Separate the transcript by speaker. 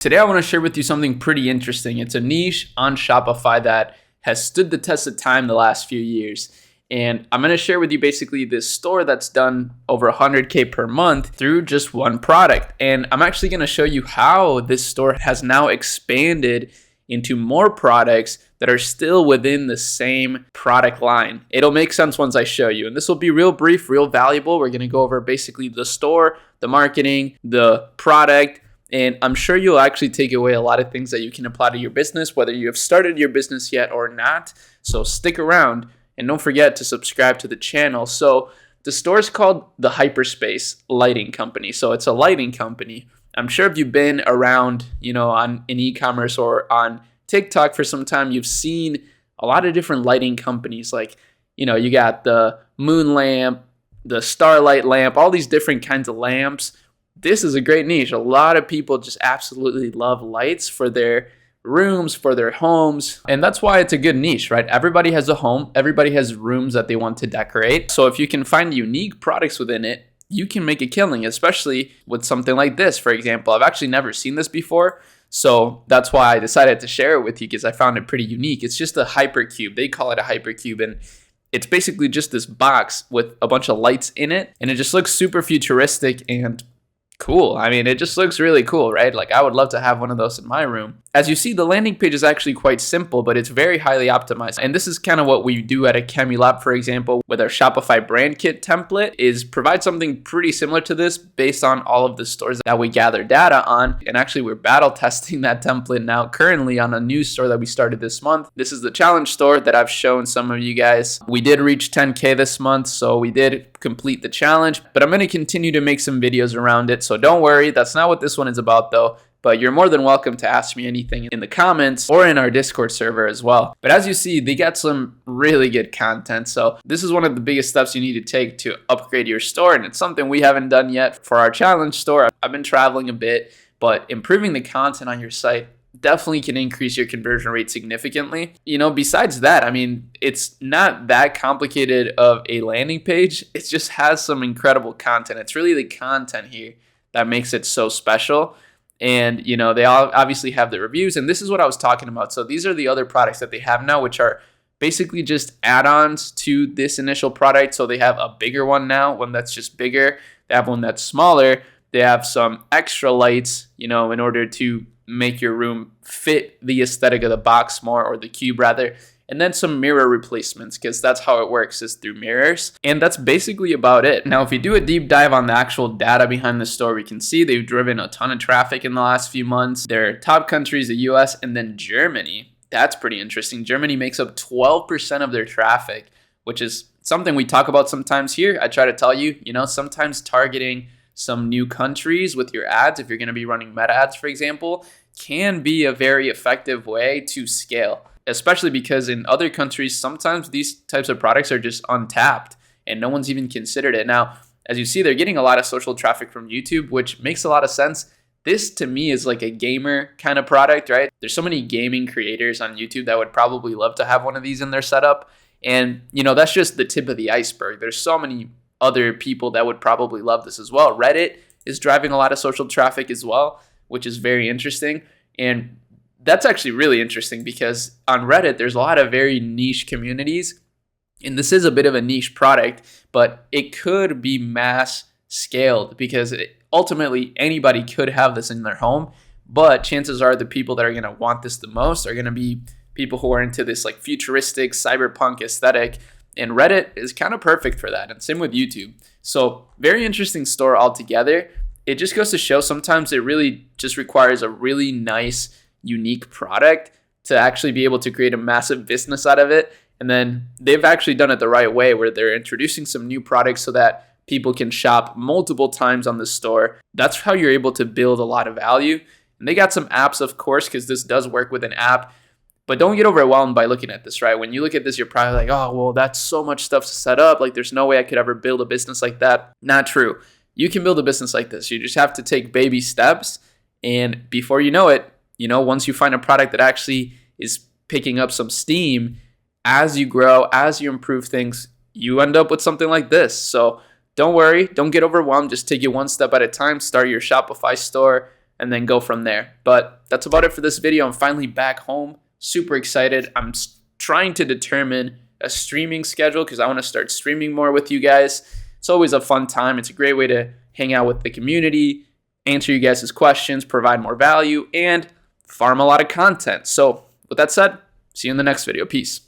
Speaker 1: Today I want to share with you something pretty interesting. It's a niche on Shopify that has stood the test of time the last few years. And I'm going to share with you basically this store that's done over 100K per month through just one product. And I'm actually going to show you how this store has now expanded into more products that are still within the same product line. It'll make sense once I show you. And this will be real brief, real valuable. We're going to go over basically the store, the marketing, the product, and I'm sure you'll actually take away a lot of things that you can apply to your business, whether you have started your business yet or not. So stick around and don't forget to subscribe to the channel. So the store is called the Hyperspace Lighting Company. So it's a lighting company. I'm sure if you've been around, in e-commerce or on TikTok for some time, you've seen a lot of different lighting companies. Like, you got the moon lamp, the starlight lamp, all these different kinds of lamps. This is a great niche. A lot of people just absolutely love lights for their rooms, for their homes. And that's why it's a good niche, right? Everybody has a home. Everybody has rooms that they want to decorate. So if you can find unique products within it, you can make a killing, especially with something like this, for example. I've actually never seen this before. So that's why I decided to share it with you, because I found it pretty unique. It's just a hypercube. They call it a hypercube. And it's basically just this box with a bunch of lights in it. And it just looks super futuristic and cool. I mean, it just looks really cool, right? Like, I would love to have one of those in my room. As you see, the landing page is actually quite simple, but it's very highly optimized. And this is kind of what we do at AKEMI Lab, for example, with our Shopify brand kit template, is provide something pretty similar to this based on all of the stores that we gather data on. And actually, we're battle testing that template now currently on a new store that we started this month. This is the challenge store that I've shown some of you guys. We did reach 10K this month, so we did complete the challenge, but I'm going to continue to make some videos around it. So don't worry, that's not what this one is about though. But you're more than welcome to ask me anything in the comments or in our Discord server as well. But as you see, they got some really good content. So this is one of the biggest steps you need to take to upgrade your store. And it's something we haven't done yet for our challenge store. I've been traveling a bit, but improving the content on your site definitely can increase your conversion rate significantly. Besides that, I mean, it's not that complicated of a landing page. It just has some incredible content. It's really the content here that makes it so special. And, they all obviously have the reviews. And this is what I was talking about. So these are the other products that they have now, which are basically just add-ons to this initial product. So they have a bigger one now, one that's just bigger. They have one that's smaller. They have some extra lights, in order to make your room fit the aesthetic of the box more, or the cube rather. And then some mirror replacements, because that's how it works, is through mirrors. And that's basically about it. Now, if you do a deep dive on the actual data behind the store, we can see they've driven a ton of traffic in the last few months. Their top countries, the US and then Germany. That's pretty interesting. Germany makes up 12% of their traffic, which is something we talk about sometimes here. I try to tell you, sometimes targeting some new countries with your ads, if you're going to be running meta ads, for example, can be a very effective way to scale. Especially because in other countries, sometimes these types of products are just untapped and no one's even considered it. Now, as you see, they're getting a lot of social traffic from YouTube, which makes a lot of sense. This to me is like a gamer kind of product, right? There's so many gaming creators on YouTube that would probably love to have one of these in their setup. And, that's just the tip of the iceberg. There's so many other people that would probably love this as well. Reddit is driving a lot of social traffic as well, which is very interesting. And that's actually really interesting because on Reddit, there's a lot of very niche communities. And this is a bit of a niche product, but it could be mass scaled because ultimately anybody could have this in their home. But chances are the people that are going to want this the most are going to be people who are into this like futuristic cyberpunk aesthetic. And Reddit is kind of perfect for that. And same with YouTube. So very interesting store altogether. It just goes to show sometimes it really just requires a really nice, unique product to actually be able to create a massive business out of it. And then they've actually done it the right way, where they're introducing some new products so that people can shop multiple times on the store. That's how you're able to build a lot of value. And they got some apps, of course, because this does work with an app. But don't get overwhelmed by looking at this, right? When you look at this, you're probably like, oh, well, that's so much stuff to set up. Like, there's no way I could ever build a business like that. Not true. You can build a business like this. You just have to take baby steps. And before you know it, once you find a product that actually is picking up some steam, as you grow, as you improve things, you end up with something like this. So don't worry, don't get overwhelmed. Just take it one step at a time. Start your Shopify store, and then go from there. But that's about it for this video. I'm finally back home. Super excited. I'm trying to determine a streaming schedule because I want to start streaming more with you guys. It's always a fun time. It's a great way to hang out with the community, answer you guys' questions, provide more value, and farm a lot of content. So with that said, see you in the next video. Peace.